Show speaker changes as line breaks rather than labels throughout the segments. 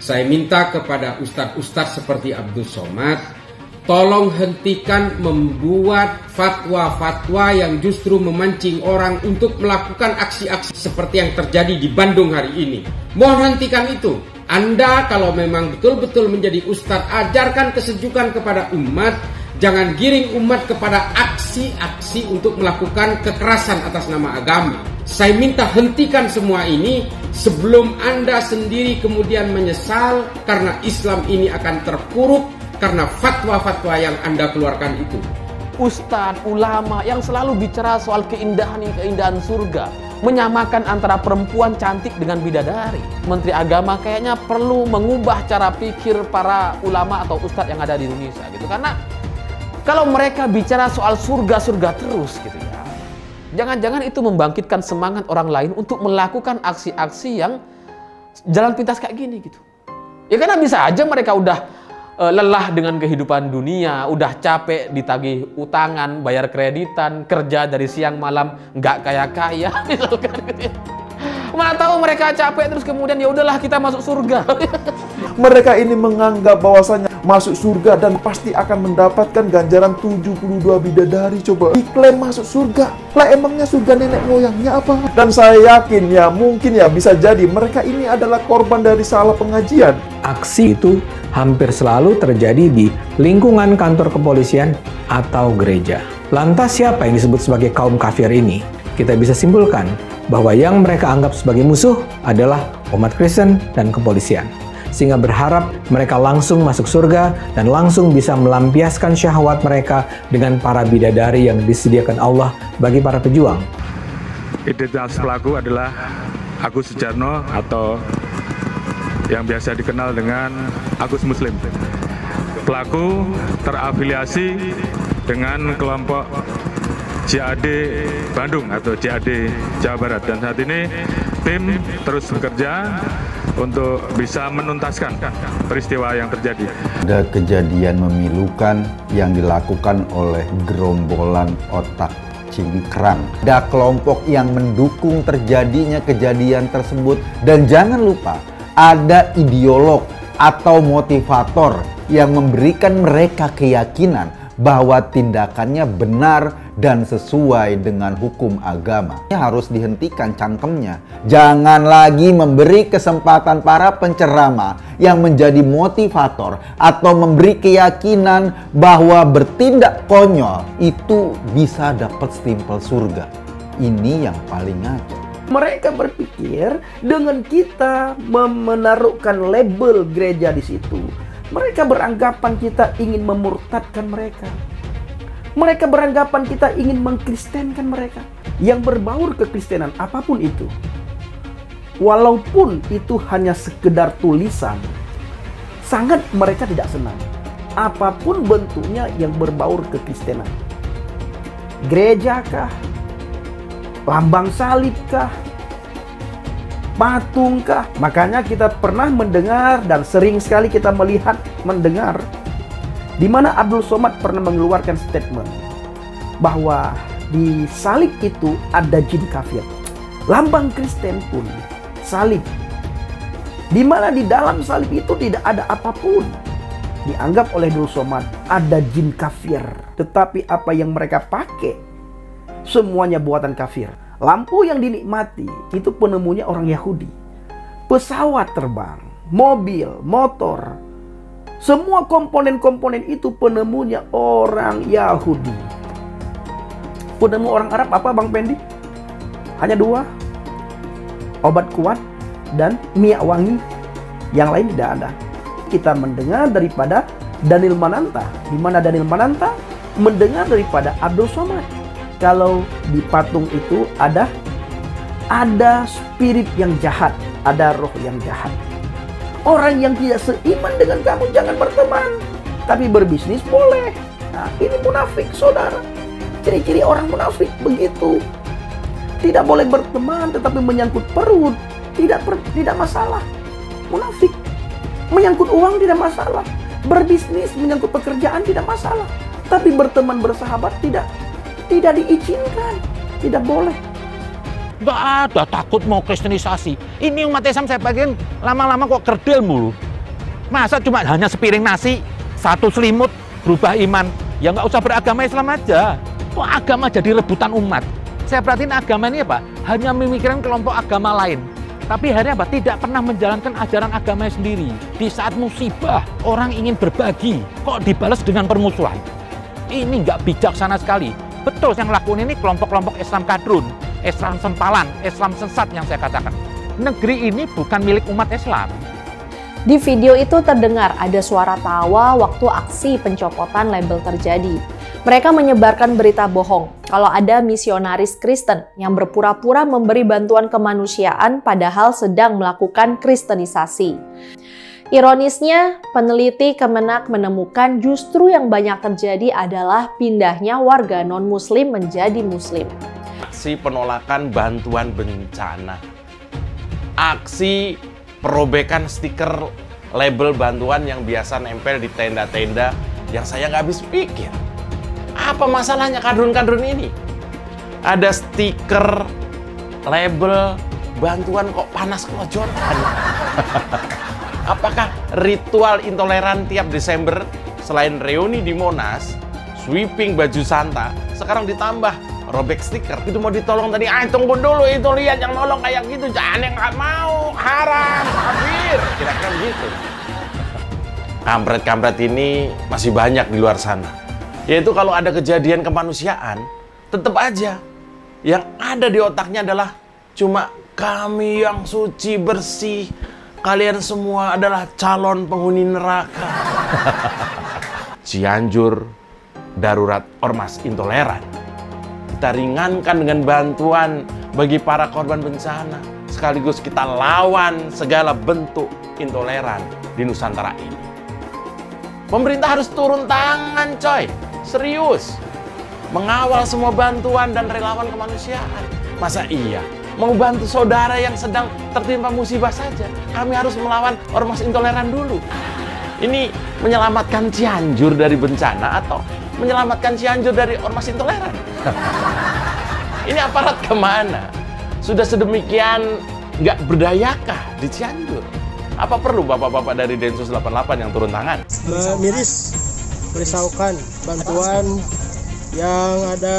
Saya minta kepada ustadz-ustadz seperti Abdul Somad, tolong hentikan membuat fatwa-fatwa yang justru memancing orang untuk melakukan aksi-aksi seperti yang terjadi di Bandung hari ini. Mohon hentikan itu. Anda kalau memang betul-betul menjadi ustadz, ajarkan kesejukan kepada umat. Jangan giring umat kepada aksi-aksi untuk melakukan kekerasan atas nama agama. Saya minta hentikan semua ini sebelum Anda sendiri kemudian menyesal karena Islam ini akan terpuruk karena fatwa-fatwa yang Anda keluarkan itu.
Ustadz, ulama yang selalu bicara soal keindahan surga, menyamakan antara perempuan cantik dengan bidadari. Menteri Agama kayaknya perlu mengubah cara pikir para ulama atau ustadz yang ada di Indonesia gitu. Karena kalau mereka bicara soal surga-surga terus gitu ya, jangan-jangan itu membangkitkan semangat orang lain untuk melakukan aksi-aksi yang jalan pintas kayak gini gitu. Ya karena bisa aja mereka udah lelah dengan kehidupan dunia, udah capek ditagih utangan, bayar kreditan, kerja dari siang malam nggak kaya-kaya misalkan gitu ya. Mana tahu mereka capek terus kemudian ya udahlah kita masuk surga.
Mereka ini menganggap bahwasanya masuk surga dan pasti akan mendapatkan ganjaran 72 bidadari. Coba diklaim masuk surga, lah emangnya surga nenek moyangnya apa? Dan saya yakin ya mungkin ya bisa jadi mereka ini adalah korban dari salah pengajian.
Aksi itu hampir selalu terjadi di lingkungan kantor kepolisian atau gereja. Lantas siapa yang disebut sebagai kaum kafir ini? Kita bisa simpulkan bahwa yang mereka anggap sebagai musuh adalah umat Kristen dan kepolisian. Sehingga berharap mereka langsung masuk surga dan langsung bisa melampiaskan syahwat mereka dengan para bidadari yang disediakan Allah bagi para pejuang.
Identitas pelaku adalah Agus Sujarno atau yang biasa dikenal dengan Agus Muslim. Pelaku terafiliasi dengan kelompok JAD Bandung atau JAD Jawa Barat, dan saat ini tim terus bekerja untuk bisa menuntaskan peristiwa yang terjadi.
Ada kejadian memilukan yang dilakukan oleh gerombolan otak cingkrang. Ada kelompok yang mendukung terjadinya kejadian tersebut, dan jangan lupa ada ideolog atau motivator yang memberikan mereka keyakinan bahwa tindakannya benar dan sesuai dengan hukum agama. Ini harus dihentikan cangkemnya. Jangan lagi memberi kesempatan para penceramah yang menjadi motivator atau memberi keyakinan bahwa bertindak konyol itu bisa dapat stempel surga. Ini yang paling ngaco.
Mereka berpikir dengan kita menaruhkan label gereja di situ, mereka beranggapan kita ingin memurtadkan mereka. Mereka beranggapan kita ingin mengkristenkan mereka. Yang berbaur kekristenan apapun itu, walaupun itu hanya sekedar tulisan, sangat mereka tidak senang. Apapun bentuknya yang berbaur kekristenan. Gereja kah? Lambang salib kah? Patung kah? Makanya kita pernah mendengar dan sering sekali kita mendengar di mana Abdul Somad pernah mengeluarkan statement bahwa di salib itu ada jin kafir. Lambang Kristen pun salib, di mana di dalam salib itu tidak ada apapun. Dianggap oleh Abdul Somad ada jin kafir. Tetapi apa yang mereka pakai semuanya buatan kafir. Lampu yang dinikmati itu penemunya orang Yahudi. Pesawat terbang, mobil, motor, semua komponen-komponen itu penemunya orang Yahudi. Penemu orang Arab apa Bang Pendi? Hanya dua, obat kuat dan minyak wangi. Yang lain tidak ada. Kita mendengar daripada Daniel Mananta, di mana Daniel Mananta mendengar daripada Abdul Somad. Kalau di patung itu ada spirit yang jahat, ada roh yang jahat. Orang yang tidak seiman dengan kamu jangan berteman, tapi berbisnis boleh. Nah, ini munafik, saudara. Ciri-ciri orang munafik begitu. Tidak boleh berteman, tetapi menyangkut perut tidak masalah. Munafik. Menyangkut uang tidak masalah. Berbisnis, menyangkut pekerjaan tidak masalah. Tapi berteman, bersahabat tidak diizinkan, tidak boleh.
Nggak ada takut mau kristenisasi. Ini umat Islam saya bagian lama-lama kok kerdil mulu.
Masa cuma hanya sepiring nasi, satu selimut, berubah iman? Ya nggak usah beragama Islam aja. Kok agama jadi rebutan umat? Saya perhatiin agama ini apa? Hanya memikirkan kelompok agama lain. Tapi akhirnya apa? Tidak pernah menjalankan ajaran agamanya sendiri. Di saat musibah, orang ingin berbagi, kok dibalas dengan permusuhan? Ini nggak bijaksana sekali. Betul yang lakukan ini kelompok-kelompok Islam kadrun, Islam sempalan, Islam sesat yang saya katakan. Negeri ini bukan milik umat Islam.
Di video itu terdengar ada suara tawa waktu aksi pencopotan label terjadi. Mereka menyebarkan berita bohong kalau ada misionaris Kristen yang berpura-pura memberi bantuan kemanusiaan padahal sedang melakukan kristenisasi. Ironisnya, peneliti Kemenak menemukan justru yang banyak terjadi adalah pindahnya warga non-muslim menjadi muslim.
Aksi penolakan bantuan bencana. Aksi perobekan stiker label bantuan yang biasa nempel di tenda-tenda yang saya nggak habis pikir. Apa masalahnya kadrun-kadrun ini? Ada stiker label bantuan kok panas kelojotan. Apakah ritual intoleran tiap Desember selain reuni di Monas, sweeping baju Santa, sekarang ditambah robek stiker? Itu mau ditolong tadi, tunggu dulu, itu lihat yang nolong kayak gitu, jangan yang nggak mau, haram, kafir, kira-kira begitu. Kampret-kampret ini masih banyak di luar sana. Yaitu kalau ada kejadian kemanusiaan, tetap aja yang ada di otaknya adalah cuma kami yang suci bersih, kalian semua adalah calon penghuni neraka. Cianjur, darurat ormas intoleran. Kita ringankan dengan bantuan bagi para korban bencana. Sekaligus kita lawan segala bentuk intoleran di Nusantara ini. Pemerintah harus turun tangan, coy. Serius. Mengawal semua bantuan dan relawan kemanusiaan. Masa iya? Mau bantu saudara yang sedang tertimpa musibah saja, kami harus melawan ormas intoleran dulu. Ini menyelamatkan Cianjur dari bencana atau menyelamatkan Cianjur dari ormas intoleran? Ini aparat kemana? Sudah sedemikian nggak berdayakah di Cianjur? Apa perlu bapak-bapak dari Densus 88 yang turun tangan?
Miris, merisaukan bantuan yang ada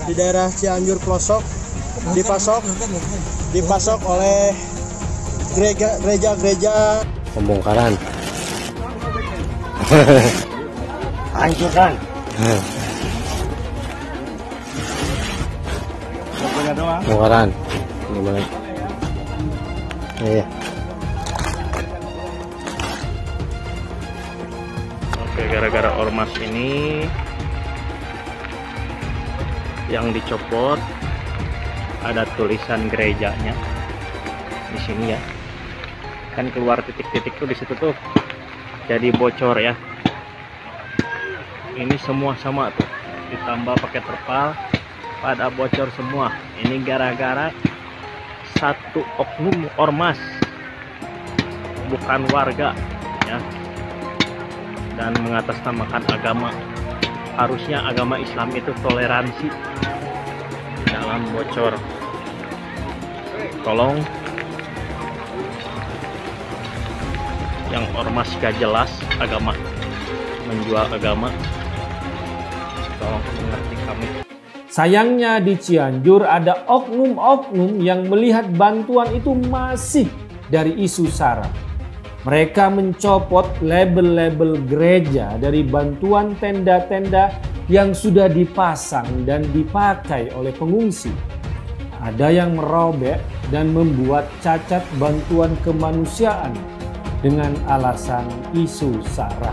di daerah Cianjur pelosok dipasok oleh gereja-gereja.
Pembongkaran. Hancurkan. Pembongkaran. Gimana? Iya.
Oke, gara-gara ormas ini yang dicopot, ada tulisan gerejanya di sini ya, kan keluar titik-titik tuh di situ tuh, jadi bocor ya. Ini semua sama tuh, ditambah pakai terpal, pada bocor semua. Ini gara-gara satu oknum ormas, bukan warga ya, dan mengatasnamakan agama. Harusnya agama Islam itu toleransi dalam bocor. Tolong yang ormas gak jelas agama, menjual agama, tolong mengerti kami.
Sayangnya di Cianjur ada oknum-oknum yang melihat bantuan itu masih dari isu SARA. Mereka mencopot label-label gereja dari bantuan tenda-tenda yang sudah dipasang dan dipakai oleh pengungsi. Ada yang merobek dan membuat cacat bantuan kemanusiaan dengan alasan isu SARA.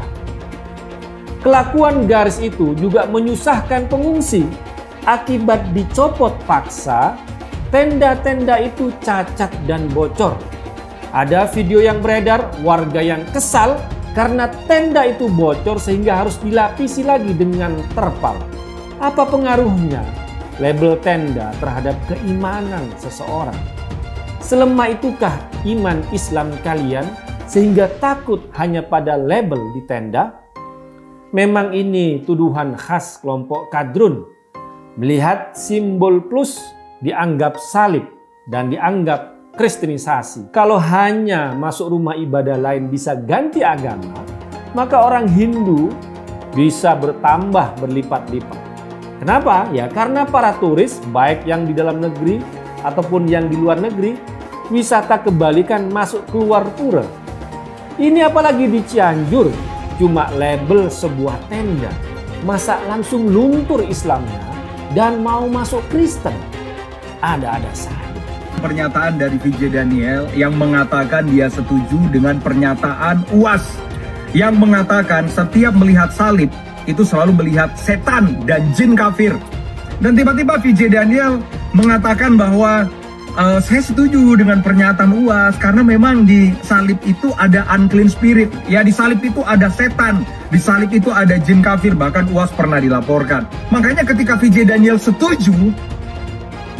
Kelakuan garis itu juga menyusahkan pengungsi. Akibat dicopot paksa, tenda-tenda itu cacat dan bocor. Ada video yang beredar, warga yang kesal karena tenda itu bocor sehingga harus dilapisi lagi dengan terpal. Apa pengaruhnya label tenda terhadap keimanan seseorang? Selemah itukah iman Islam kalian sehingga takut hanya pada label di tenda? Memang ini tuduhan khas kelompok kadrun. Melihat simbol plus dianggap salib dan dianggap Kristenisasi. Kalau hanya masuk rumah ibadah lain bisa ganti agama, maka orang Hindu bisa bertambah berlipat-lipat. Kenapa? Ya karena para turis, baik yang di dalam negeri ataupun yang di luar negeri, wisata kebalikan masuk keluar pura. Ini apalagi di Cianjur, cuma label sebuah tenda. Masa langsung luntur Islamnya dan mau masuk Kristen? Ada-ada saja.
Pernyataan dari VJ Daniel yang mengatakan dia setuju dengan pernyataan UAS yang mengatakan setiap melihat salib itu selalu melihat setan dan jin kafir. Dan tiba-tiba VJ Daniel mengatakan bahwa saya setuju dengan pernyataan UAS karena memang di salib itu ada unclean spirit. Ya, di salib itu ada setan, di salib itu ada jin kafir, bahkan UAS pernah dilaporkan. Makanya ketika VJ Daniel setuju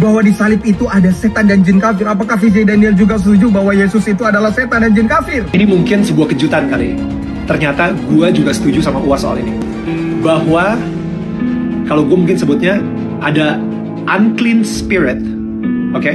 bahwa di salib itu ada setan dan jin kafir, apakah VJ Daniel juga setuju bahwa Yesus itu adalah setan dan jin kafir?
Ini mungkin sebuah kejutan kali. Ternyata gue juga setuju sama UAS soal ini. Bahwa kalau gue mungkin sebutnya ada unclean spirit, oke,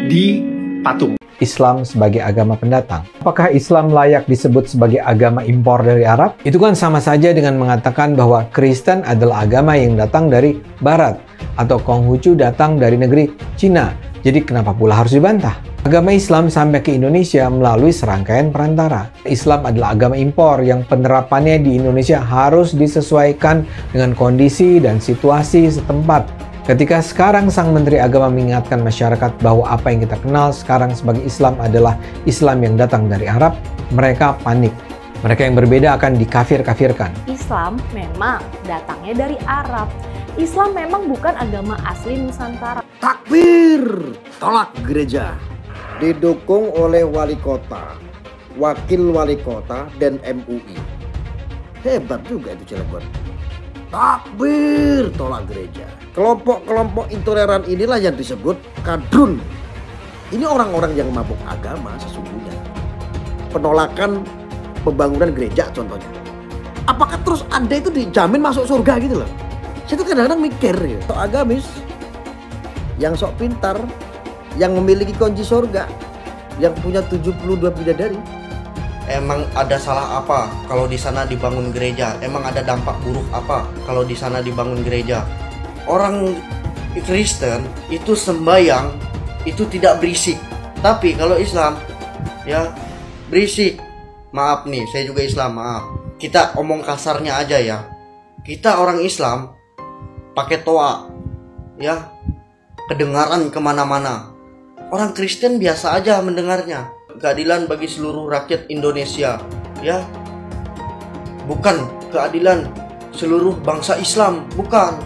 di patung.
Islam sebagai agama pendatang. Apakah Islam layak disebut sebagai agama impor dari Arab? Itu kan sama saja dengan mengatakan bahwa Kristen adalah agama yang datang dari Barat atau Konghucu datang dari negeri Cina. Jadi kenapa pula harus dibantah? Agama Islam sampai ke Indonesia melalui serangkaian perantara. Islam adalah agama impor yang penerapannya di Indonesia harus disesuaikan dengan kondisi dan situasi setempat. Ketika sekarang Sang Menteri Agama mengingatkan masyarakat bahwa apa yang kita kenal sekarang sebagai Islam adalah Islam yang datang dari Arab, mereka panik. Mereka yang berbeda akan dikafir-kafirkan.
Islam memang datangnya dari Arab. Islam memang bukan agama asli Nusantara.
Takbir! Tolak gereja. Didukung oleh wali kota, wakil wali kota, dan MUI. Hebat juga itu Cilegon. Takbir! Tolak gereja. Kelompok-kelompok intoleran inilah yang disebut kadrun. Ini orang-orang yang mabuk agama sesungguhnya. Penolakan pembangunan gereja contohnya. Apakah terus Anda itu dijamin masuk surga gitu loh? Saya tuh kadang-kadang mikir ya. Sok agamis, yang sok pintar, yang memiliki kunci surga, yang punya 72 bidadari. Emang ada salah apa kalau di sana dibangun gereja? Emang ada dampak buruk apa kalau di sana dibangun gereja? Orang Kristen itu sembahyang itu tidak berisik. Tapi kalau Islam ya berisik. Maaf nih, saya juga Islam, maaf. Kita omong kasarnya aja ya. Kita orang Islam pakai toa ya, kedengaran kemana-mana. Orang Kristen biasa aja mendengarnya. Keadilan bagi seluruh rakyat Indonesia ya, bukan keadilan seluruh bangsa Islam, bukan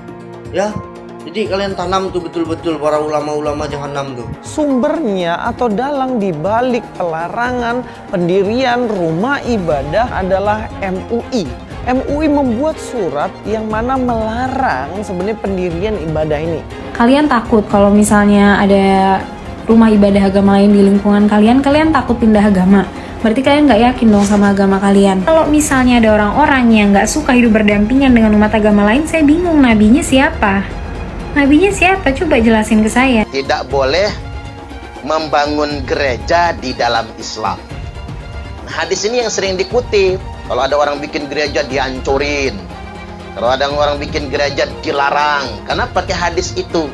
ya. Jadi kalian tanam tuh betul-betul para ulama-ulama jahanam tuh.
Sumbernya atau dalang dibalik pelarangan pendirian rumah ibadah adalah MUI. MUI membuat surat yang mana melarang sebenarnya pendirian ibadah ini.
Kalian takut kalau misalnya ada rumah ibadah agama lain di lingkungan kalian, kalian takut pindah agama. Berarti kalian nggak yakin dong sama agama kalian. Kalau misalnya ada orang-orang yang nggak suka hidup berdampingan dengan umat agama lain, saya bingung nabinya siapa? Nabinya siapa? Coba jelasin ke saya.
Tidak boleh membangun gereja di dalam Islam. Nah, hadis ini yang sering dikutip. Kalau ada orang bikin gereja dihancurin. Kalau ada orang bikin gereja dilarang. Karena pakai hadis itu.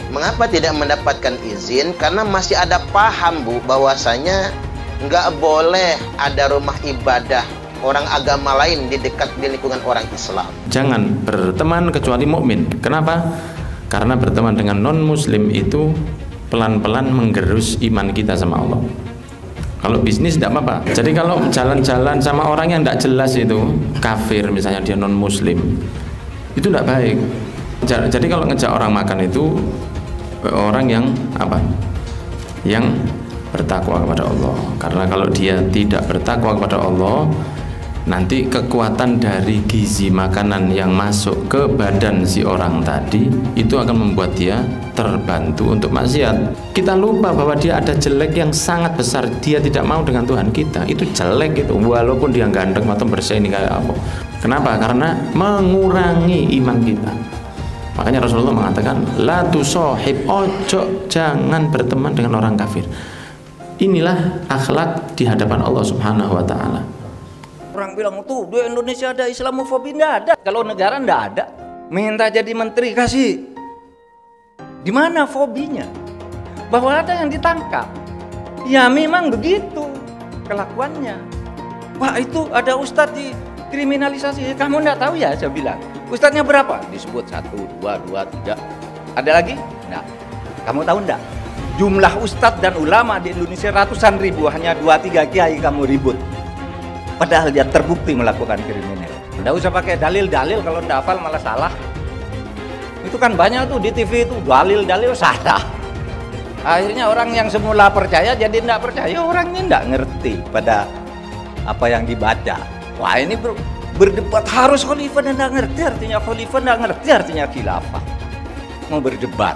Mengapa tidak mendapatkan izin? Karena masih ada paham, Bu, bahwasanya nggak boleh ada rumah ibadah orang agama lain di dekat di lingkungan orang Islam.
Jangan berteman kecuali mukmin. Kenapa? Karena berteman dengan non-muslim itu pelan-pelan menggerus iman kita sama Allah. Kalau bisnis tidak apa-apa. Jadi kalau jalan-jalan sama orang yang tidak jelas itu kafir, misalnya dia non-muslim, itu tidak baik. Jadi kalau ngejak orang makan itu orang yang apa? Yang bertakwa kepada Allah. Karena kalau dia tidak bertakwa kepada Allah, nanti kekuatan dari gizi makanan yang masuk ke badan si orang tadi itu akan membuat dia terbantu untuk maksiat. Kita lupa bahwa dia ada jelek yang sangat besar. Dia tidak mau dengan Tuhan kita. Itu jelek itu, walaupun dia ganteng atau bersih ini kayak apa. Kenapa? Karena mengurangi iman kita. Makanya Rasulullah mengatakan, la tusahib, ojo jangan berteman dengan orang kafir. Inilah akhlak di hadapan Allah Subhanahu wa taala.
Orang bilang tuh di Indonesia ada Islamofobi, enggak ada. Kalau negara enggak ada. Minta jadi menteri kasih. Di mana fobinya? Bahwa ada yang ditangkap. Ya memang begitu kelakuannya. Wah itu ada ustadz dikriminalisasi. Kamu enggak tahu ya, saya bilang. Ustadznya berapa? Disebut 1, 2, 3. Ada lagi? Nah, kamu tahu enggak? Jumlah ustadz dan ulama di Indonesia ratusan ribu, hanya 2-3 kiai kamu ribut. Padahal dia terbukti melakukan kriminal. Enggak usah pakai dalil-dalil, kalau enggak hafal malah salah. Itu kan banyak tuh di TV itu dalil-dalil salah. Akhirnya orang yang semula percaya jadi enggak percaya, orang ini enggak ngerti pada apa yang dibaca. Wah ini berdebat harus khalifah dan nggak ngerti artinya khalifah, nggak ngerti artinya khilafah. Mau berdebat,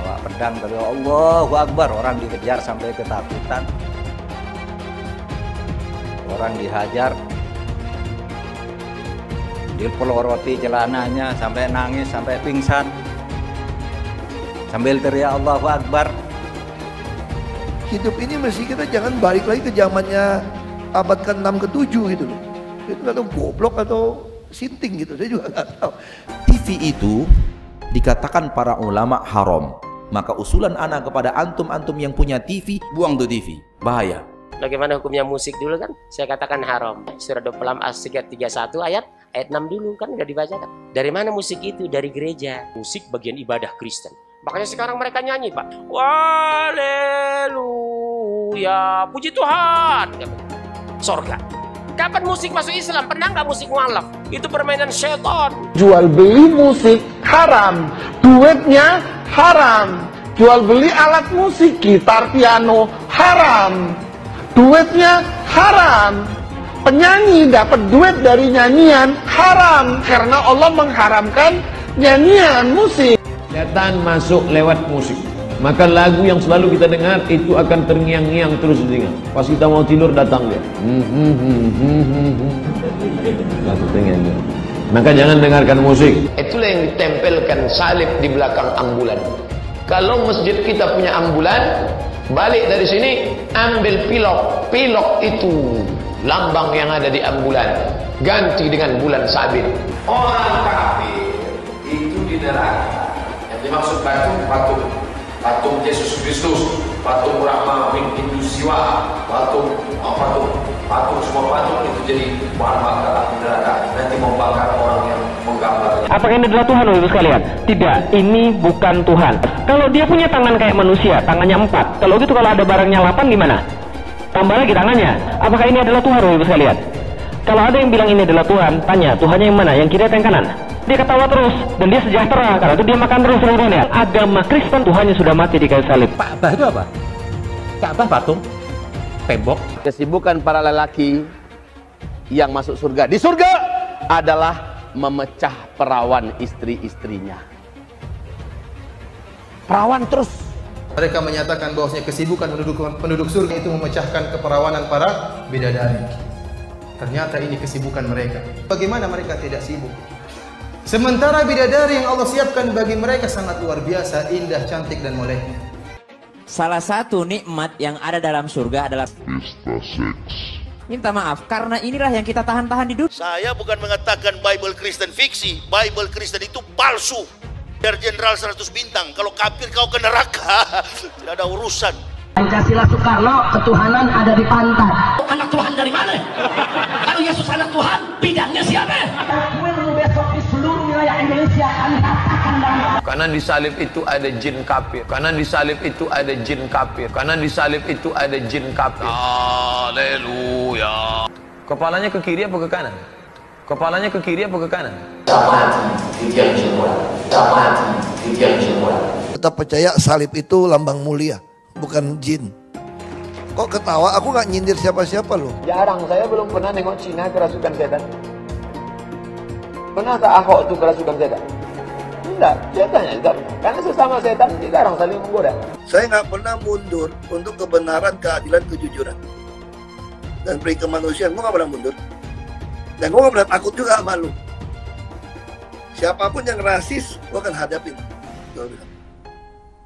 bawa pedang dari Allahu Akbar, orang dikejar sampai ketakutan, orang dihajar, dipeloroti celananya sampai nangis, sampai pingsan, sambil teriak Allahu Akbar.
Hidup ini mesti kita jangan balik lagi ke zamannya abad ke-6 ke-7 gitu loh. Itu nggak tahu goblok atau sinting gitu, saya juga nggak tahu.
TV itu dikatakan para ulama haram. Maka usulan anak kepada antum-antum yang punya TV, buang tuh TV, bahaya.
Bagaimana hukumnya musik dulu kan? Saya katakan haram. Surah 26 As-Sigat 31 ayat 6 dulu kan udah dibacakan. Dari mana musik itu? Dari gereja. Musik bagian ibadah Kristen. Makanya sekarang mereka nyanyi, Pak. Haleluya, puji Tuhan. Sorga. Kapan musik masuk Islam? Pernah nggak musik mualaf? Itu permainan setan.
Jual beli musik haram, duitnya haram. Jual beli alat musik, gitar, piano haram, duitnya haram. Penyanyi dapat duit dari nyanyian haram karena Allah mengharamkan nyanyian musik.
Setan masuk lewat musik. Maka lagu yang selalu kita dengar itu akan terngiang-ngiang terus di telinga. Pas kita mau tidur datang dia. Maka jangan dengarkan musik. Itulah yang ditempelkan salib di belakang ambulan. Kalau masjid kita punya ambulan, balik dari sini ambil pilok. Pilok itu lambang yang ada di ambulan. Ganti dengan bulan sabit. Orang kafir itu di neraka. Yang dimaksud patung Yesus Kristus, patung Brahma, Hindu Siwa, patung semua patung itu jadi bahan bakar api neraka. Nanti membakar orang yang menggambarnya.
Apakah ini adalah Tuhan, Bapak sekalian? Tidak, ini bukan Tuhan. Kalau dia punya tangan kayak manusia, tangannya 4. Kalau gitu kalau ada barangnya 8 gimana? Tambah lagi tangannya. Apakah ini adalah Tuhan, Bapak sekalian? Kalau ada yang bilang ini adalah Tuhan, tanya Tuhannya yang mana? Yang kiri atau yang kanan? Dia ketawa terus dan dia sejahtera karena itu dia makan terus seluruhnya. Agama Kristen Tuhannya sudah mati di kayu salib.
Ka'bah itu apa? Ka'bah patung, tembok.
Kesibukan para lelaki yang masuk surga di surga adalah memecah perawan istri-istrinya. Perawan terus.
Mereka menyatakan bahwasanya kesibukan penduduk surga itu memecahkan keperawanan para bidadari. Ternyata ini kesibukan mereka. Bagaimana mereka tidak sibuk? Sementara bidadari yang Allah siapkan bagi mereka sangat luar biasa, indah, cantik, dan moleknya.
Salah satu nikmat yang ada dalam surga adalah pesta seks. Minta maaf, karena inilah yang kita tahan-tahan di dunia.
Saya bukan mengatakan Bible Kristen fiksi. Bible Kristen itu palsu. Biar jenderal 100 bintang. Kalau kafir kau ke neraka. Tidak ada urusan.
Pancasila Soekarno, ketuhanan ada di pantat.
Anak Tuhan dari mana? Kalau Yesus anak Tuhan, bidangnya siapa?
Besok di seluruh wilayah Indonesia kami katakan dalam.
Karena di salib itu ada jin kafir. Karena di salib itu ada jin kafir. Karena di salib itu ada jin kafir. Haleluya. Kepalanya ke kiri apa ke kanan? Kepalanya ke kiri apa ke kanan?
Tetap percaya salib itu lambang mulia, bukan jin. Kok ketawa? Aku nggak nyindir siapa-siapa loh.
Jarang, saya belum pernah nengok Cina kerasukan setan. Pernah tak Ahok itu kerasukan setan? Enggak, setannya enggak. Karena sesama setan kita orang saling menggoda.
Saya nggak pernah mundur untuk kebenaran, keadilan, kejujuran, dan peri kemanusiaan. Gue nggak pernah mundur. Dan gue nggak pernah takut juga sama lu. Siapapun yang rasis, gue akan hadapin. Gue bilang.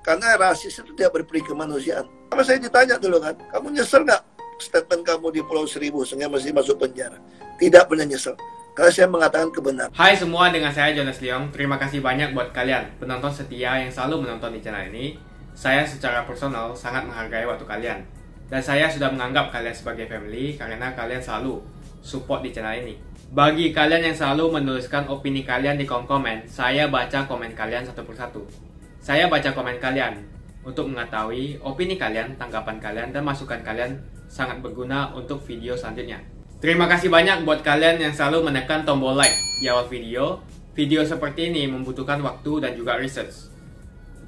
Karena rasis itu tidak berperi kemanusiaan. Sama saya ditanya dulu kan, kamu nyesel nggak statement kamu di Pulau Seribu sehingga masih masuk penjara? Tidak pernah nyesel. Karena saya mengatakan kebenaran.
Hai semua, dengan saya Jonas Leong. Terima kasih banyak buat kalian, penonton setia yang selalu menonton di channel ini. Saya secara personal sangat menghargai waktu kalian. Dan saya sudah menganggap kalian sebagai family karena kalian selalu support di channel ini. Bagi kalian yang selalu menuliskan opini kalian di kolom komen, saya baca komen kalian satu persatu. Saya baca komen kalian untuk mengetahui opini kalian, tanggapan kalian, dan masukan kalian sangat berguna untuk video selanjutnya. Terima kasih banyak buat kalian yang selalu menekan tombol like di awal video. Video seperti ini membutuhkan waktu dan juga research.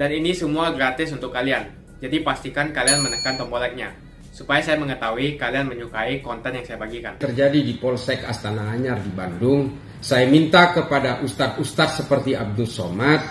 Dan ini semua gratis untuk kalian. Jadi pastikan kalian menekan tombol like-nya, supaya saya mengetahui kalian menyukai konten yang saya bagikan.
Terjadi di Polsek Astana Anyar di Bandung, saya minta kepada ustadz-ustadz seperti Abdul Somad,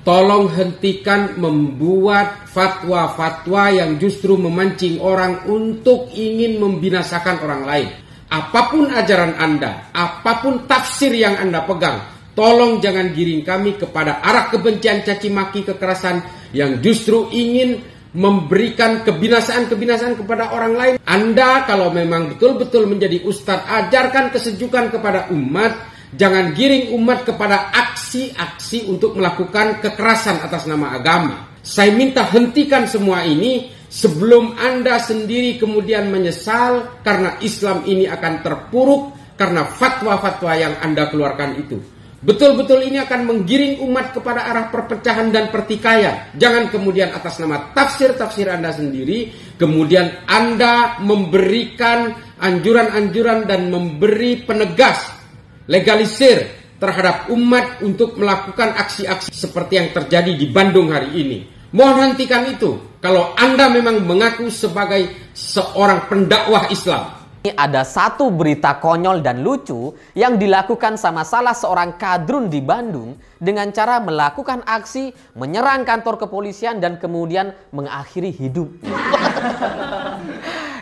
tolong hentikan membuat fatwa-fatwa yang justru memancing orang untuk ingin membinasakan orang lain. Apapun ajaran Anda, apapun tafsir yang Anda pegang, tolong jangan giring kami kepada arah kebencian, caci maki, kekerasan yang justru ingin memberikan kebinasaan-kebinasaan kepada orang lain. Anda kalau memang betul-betul menjadi ustadz, ajarkan kesejukan kepada umat. Jangan giring umat kepada aksi-aksi untuk melakukan kekerasan atas nama agama. Saya minta hentikan semua ini sebelum Anda sendiri kemudian menyesal karena Islam ini akan terpuruk karena fatwa-fatwa yang Anda keluarkan itu. Betul-betul ini akan menggiring umat kepada arah perpecahan dan pertikaian. Jangan kemudian atas nama tafsir-tafsir Anda sendiri, kemudian Anda memberikan anjuran-anjuran dan memberi penegas, legalisir terhadap umat untuk melakukan aksi-aksi seperti yang terjadi di Bandung hari ini. Mohon hentikan itu kalau Anda memang mengaku sebagai seorang pendakwah Islam.
Ada satu berita konyol dan lucu yang dilakukan sama salah seorang kadrun di Bandung dengan cara melakukan aksi menyerang kantor kepolisian dan kemudian mengakhiri hidup.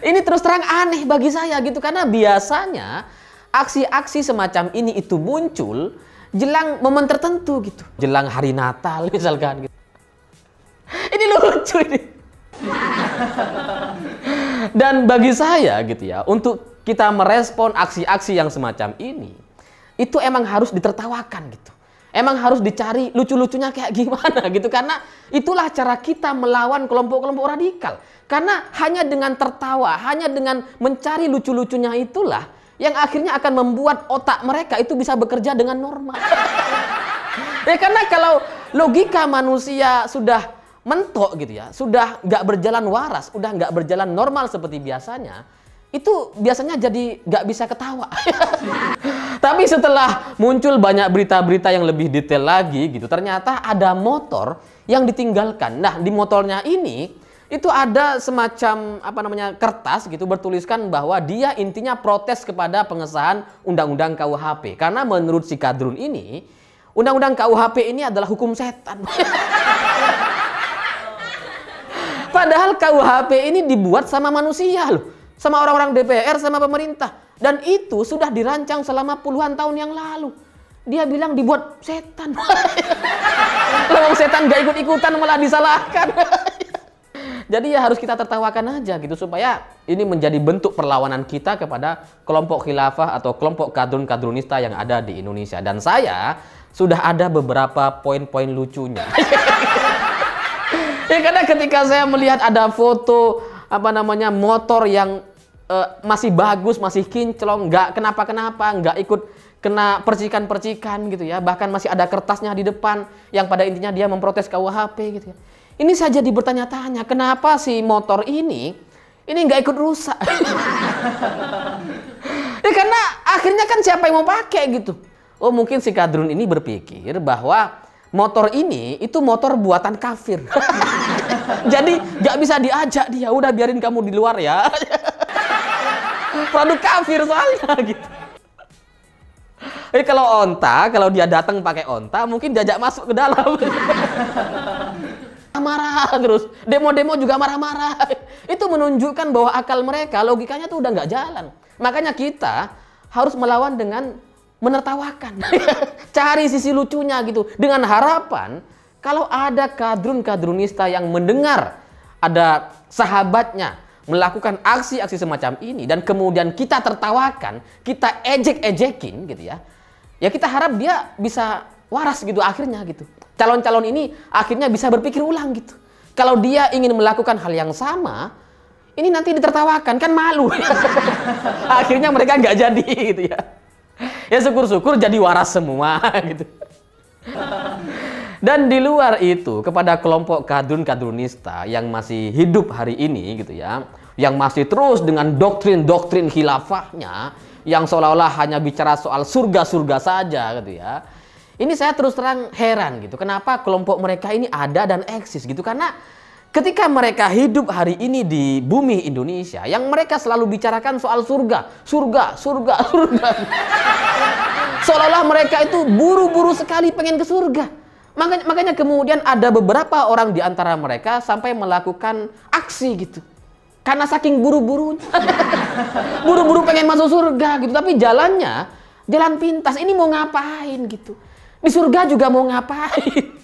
Ini terus terang aneh bagi saya gitu, karena biasanya aksi-aksi semacam ini itu muncul jelang momen tertentu gitu, jelang hari Natal misalkan gitu. Ini lucu ini. Dan bagi saya gitu ya, untuk kita merespon aksi-aksi yang semacam ini, itu emang harus ditertawakan gitu. Emang harus dicari lucu-lucunya kayak gimana gitu, karena itulah cara kita melawan kelompok-kelompok radikal. Karena hanya dengan tertawa, hanya dengan mencari lucu-lucunya itulah yang akhirnya akan membuat otak mereka itu bisa bekerja dengan normal. Ya karena kalau logika manusia sudah mentok gitu ya, sudah nggak berjalan waras, udah nggak berjalan normal seperti biasanya, itu biasanya jadi nggak bisa ketawa. Tapi setelah muncul banyak berita-berita yang lebih detail lagi gitu, ternyata ada motor yang ditinggalkan. Nah, di motornya ini itu ada semacam kertas gitu bertuliskan bahwa dia intinya protes kepada pengesahan Undang-Undang KUHP. Karena menurut si kadrun ini, Undang-Undang KUHP ini adalah hukum setan. Padahal KUHP ini dibuat sama manusia loh, sama orang-orang DPR, sama pemerintah. Dan itu sudah dirancang selama puluhan tahun yang lalu. Dia bilang dibuat setan. Kalau setan gak ikut-ikutan malah disalahkan. Jadi ya harus kita tertawakan aja gitu, supaya ini menjadi bentuk perlawanan kita kepada kelompok khilafah atau kelompok kadrun-kadrunista yang ada di Indonesia. Dan saya sudah ada beberapa poin-poin lucunya. Ya karena ketika saya melihat ada foto motor yang masih bagus, masih kinclong, nggak kenapa-kenapa, nggak ikut kena percikan-percikan gitu ya, bahkan masih ada kertasnya di depan yang pada intinya dia memprotes KUHP gitu ya. Ini saya jadi bertanya-tanya, kenapa si motor ini nggak ikut rusak? Ya karena akhirnya kan siapa yang mau pakai gitu? Oh mungkin si kadrun ini berpikir bahwa motor ini itu motor buatan kafir. Jadi nggak bisa diajak dia, udah biarin kamu di luar ya. Produk kafir soalnya gitu. Kalau dia datang pakai onta, mungkin diajak masuk ke dalam. Marah terus, demo-demo juga marah-marah. Itu menunjukkan bahwa akal mereka, logikanya tuh udah nggak jalan. Makanya kita harus melawan dengan menertawakan. Cari sisi lucunya gitu. Dengan harapan kalau ada kadrun-kadrunista yang mendengar ada sahabatnya melakukan aksi-aksi semacam ini dan kemudian kita tertawakan, kita ejek-ejekin gitu ya. Ya kita harap dia bisa waras gitu akhirnya gitu. Calon-calon ini akhirnya bisa berpikir ulang gitu. Kalau dia ingin melakukan hal yang sama, ini nanti ditertawakan, kan malu. Akhirnya mereka nggak jadi gitu ya. Ya syukur-syukur jadi waras semua gitu. Dan di luar itu, kepada kelompok kadrun-kadrunista yang masih hidup hari ini gitu ya, yang masih terus dengan doktrin-doktrin khilafahnya, yang seolah-olah hanya bicara soal surga-surga saja gitu ya. Ini saya terus terang heran gitu, kenapa kelompok mereka ini ada dan eksis gitu. Karena ketika mereka hidup hari ini di bumi Indonesia, yang mereka selalu bicarakan soal surga, surga, surga, surga. Seolah-olah mereka itu buru-buru sekali pengen ke surga. Makanya kemudian ada beberapa orang di antara mereka sampai melakukan aksi gitu. Karena saking buru-burunya. Buru-buru pengen masuk surga gitu, tapi jalannya jalan pintas. Ini mau ngapain gitu? Di surga juga mau ngapain?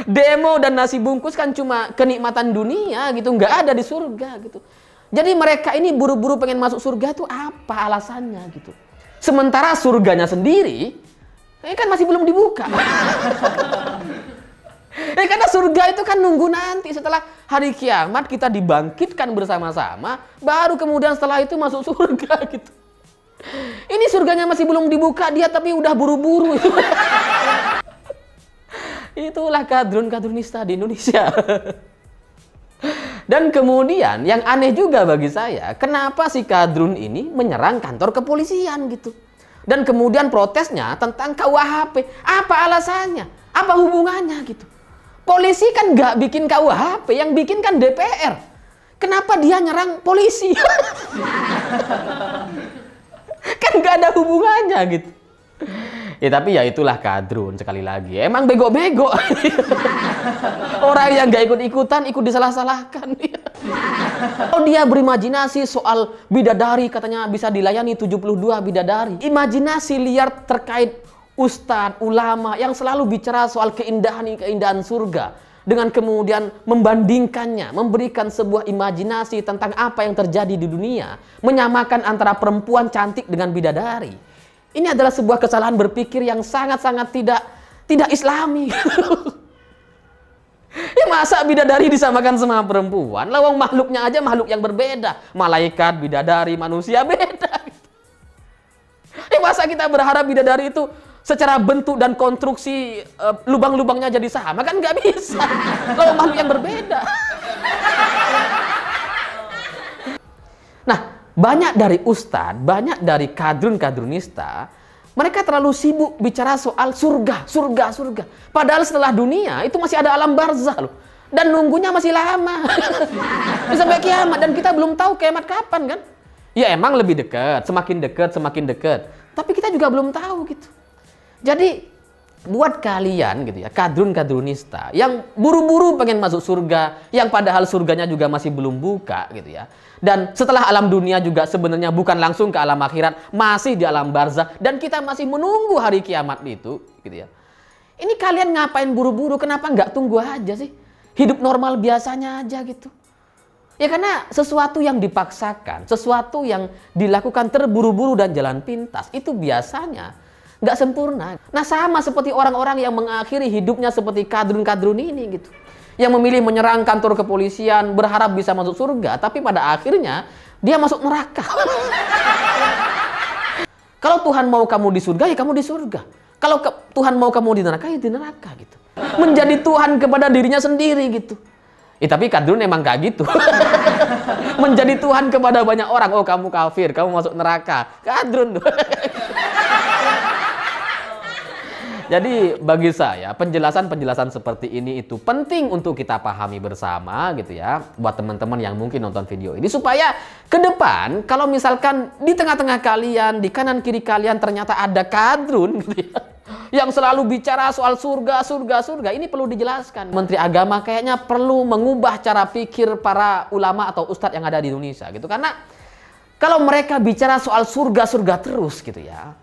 Demo dan nasi bungkus kan cuma kenikmatan dunia gitu, nggak ada di surga gitu. Jadi mereka ini buru-buru pengen masuk surga itu apa alasannya gitu? Sementara surganya sendiri kan masih belum dibuka. Karena surga itu kan nunggu nanti setelah hari kiamat kita dibangkitkan bersama-sama, baru kemudian setelah itu masuk surga gitu. Ini surganya masih belum dibuka, dia tapi udah buru-buru. Itulah kadrun-kadrunista di Indonesia. Dan kemudian yang aneh juga bagi saya, kenapa si kadrun ini menyerang kantor kepolisian gitu. Dan kemudian protesnya tentang KUHP. Apa alasannya? Apa hubungannya gitu? Polisi kan nggak bikin KUHP, yang bikin kan DPR. Kenapa dia nyerang polisi? Kan nggak ada hubungannya gitu. Ya tapi ya itulah kadrun sekali lagi. Emang bego-bego. Orang yang nggak ikut-ikutan ikut disalah-salahkan. Kalau dia berimajinasi soal bidadari, katanya bisa dilayani 72 bidadari. Imajinasi liar terkait ustadz, ulama yang selalu bicara soal keindahan surga. Dengan kemudian membandingkannya, memberikan sebuah imajinasi tentang apa yang terjadi di dunia, menyamakan antara perempuan cantik dengan bidadari. Ini adalah sebuah kesalahan berpikir yang sangat-sangat tidak islami. Ya masa bidadari disamakan sama perempuan? Lawang makhluknya aja makhluk yang berbeda. Malaikat, bidadari, manusia beda. Ya masa kita berharap bidadari itu secara bentuk dan konstruksi lubang-lubangnya jadi sama? Kan nggak bisa. Kalau makhluk yang berbeda. Nah, banyak dari ustadz, banyak dari kadrun-kadrunista, mereka terlalu sibuk bicara soal surga, surga, surga. Padahal setelah dunia itu masih ada alam barzah loh. Dan nunggunya masih lama. Sampai kiamat, dan kita belum tahu kiamat kapan kan? Ya emang lebih dekat, semakin dekat. Tapi kita juga belum tahu gitu. Jadi buat kalian gitu ya, kadrun-kadrunista yang buru-buru pengen masuk surga, yang padahal surganya juga masih belum buka gitu ya. Dan setelah alam dunia juga sebenarnya bukan langsung ke alam akhirat, masih di alam barzah, dan kita masih menunggu hari kiamat itu gitu ya. Ini kalian ngapain buru-buru? Kenapa nggak tunggu aja sih? Hidup normal biasanya aja gitu. Ya karena sesuatu yang dipaksakan, sesuatu yang dilakukan terburu-buru dan jalan pintas, itu biasanya nggak sempurna. Nah sama seperti orang-orang yang mengakhiri hidupnya seperti kadrun-kadrun ini gitu. Yang memilih menyerang kantor kepolisian, berharap bisa masuk surga, tapi pada akhirnya dia masuk neraka. Kalau Tuhan mau kamu di surga, ya kamu di surga. Kalau Tuhan mau kamu di neraka, ya di neraka gitu. Menjadi Tuhan kepada dirinya sendiri gitu. Tapi kadrun emang gak gitu. Menjadi Tuhan kepada banyak orang. Oh kamu kafir, kamu masuk neraka. Kadrun. Jadi bagi saya penjelasan-penjelasan seperti ini itu penting untuk kita pahami bersama gitu ya. Buat teman-teman yang mungkin nonton video ini. Supaya ke depan kalau misalkan di tengah-tengah kalian, di kanan kiri kalian ternyata ada kadrun gitu ya, yang selalu bicara soal surga, surga, surga. Ini perlu dijelaskan. Menteri Agama kayaknya perlu mengubah cara pikir para ulama atau ustadz yang ada di Indonesia gitu. Karena kalau mereka bicara soal surga, surga terus gitu ya,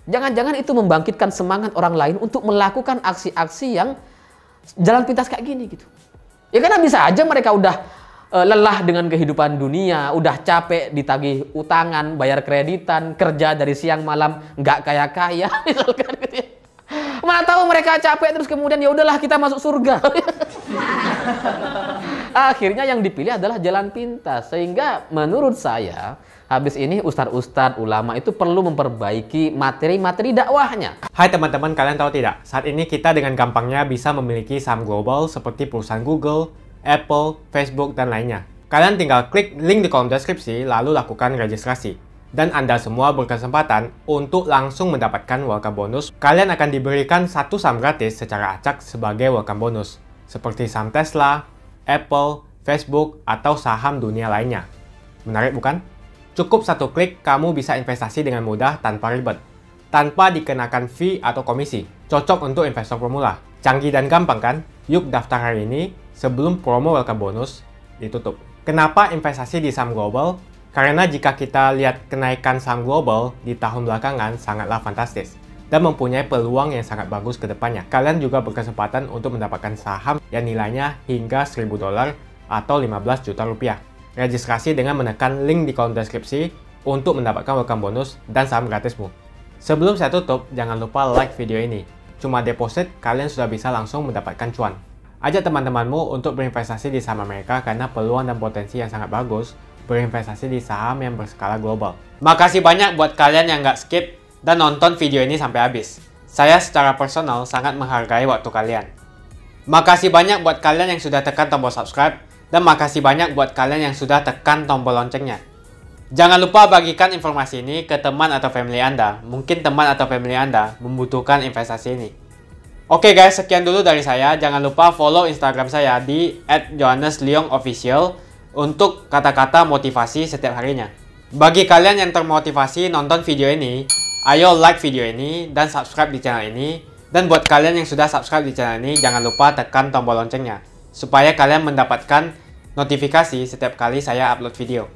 Jangan-jangan itu membangkitkan semangat orang lain untuk melakukan aksi-aksi yang jalan pintas kayak gini gitu. Ya karena bisa aja mereka udah lelah dengan kehidupan dunia, udah capek ditagih utangan, bayar kreditan, kerja dari siang malam nggak kaya-kaya misalkan gitu ya. Mana tahu mereka capek terus kemudian ya udahlah kita masuk surga. Akhirnya yang dipilih adalah jalan pintas. Sehingga menurut saya habis ini ustadz-ustadz ulama itu perlu memperbaiki materi-materi dakwahnya.
Hai teman-teman, kalian tahu tidak? Saat ini kita dengan gampangnya bisa memiliki saham global seperti perusahaan Google, Apple, Facebook, dan lainnya. Kalian tinggal klik link di kolom deskripsi lalu lakukan registrasi. Dan Anda semua berkesempatan untuk langsung mendapatkan welcome bonus. Kalian akan diberikan satu saham gratis secara acak sebagai welcome bonus. Seperti saham Tesla, Apple, Facebook, atau saham dunia lainnya. Menarik bukan? Cukup satu klik, kamu bisa investasi dengan mudah tanpa ribet. Tanpa dikenakan fee atau komisi. Cocok untuk investor pemula. Canggih dan gampang kan? Yuk daftar hari ini sebelum promo welcome bonus ditutup. Kenapa investasi di saham global? Karena jika kita lihat kenaikan saham global di tahun belakangan sangatlah fantastis. Dan mempunyai peluang yang sangat bagus ke depannya. Kalian juga berkesempatan untuk mendapatkan saham yang nilainya hingga $1.000 atau 15 juta rupiah. Registrasi dengan menekan link di kolom deskripsi untuk mendapatkan welcome bonus dan saham gratismu. Sebelum saya tutup, jangan lupa like video ini. Cuma deposit, kalian sudah bisa langsung mendapatkan cuan. Ajak teman-temanmu untuk berinvestasi di saham Amerika karena peluang dan potensi yang sangat bagus berinvestasi di saham yang berskala global. Makasih banyak buat kalian yang nggak skip dan nonton video ini sampai habis. Saya secara personal sangat menghargai waktu kalian. Makasih banyak buat kalian yang sudah tekan tombol subscribe dan makasih banyak buat kalian yang sudah tekan tombol loncengnya. Jangan lupa bagikan informasi ini ke teman atau family Anda. Mungkin teman atau family Anda membutuhkan investasi ini. Oke guys, sekian dulu dari saya. Jangan lupa follow Instagram saya di @johannesleongofficial untuk kata-kata motivasi setiap harinya. Bagi kalian yang termotivasi nonton video ini, ayo like video ini dan subscribe di channel ini. Dan buat kalian yang sudah subscribe di channel ini, jangan lupa tekan tombol loncengnya supaya kalian mendapatkan notifikasi setiap kali saya upload video.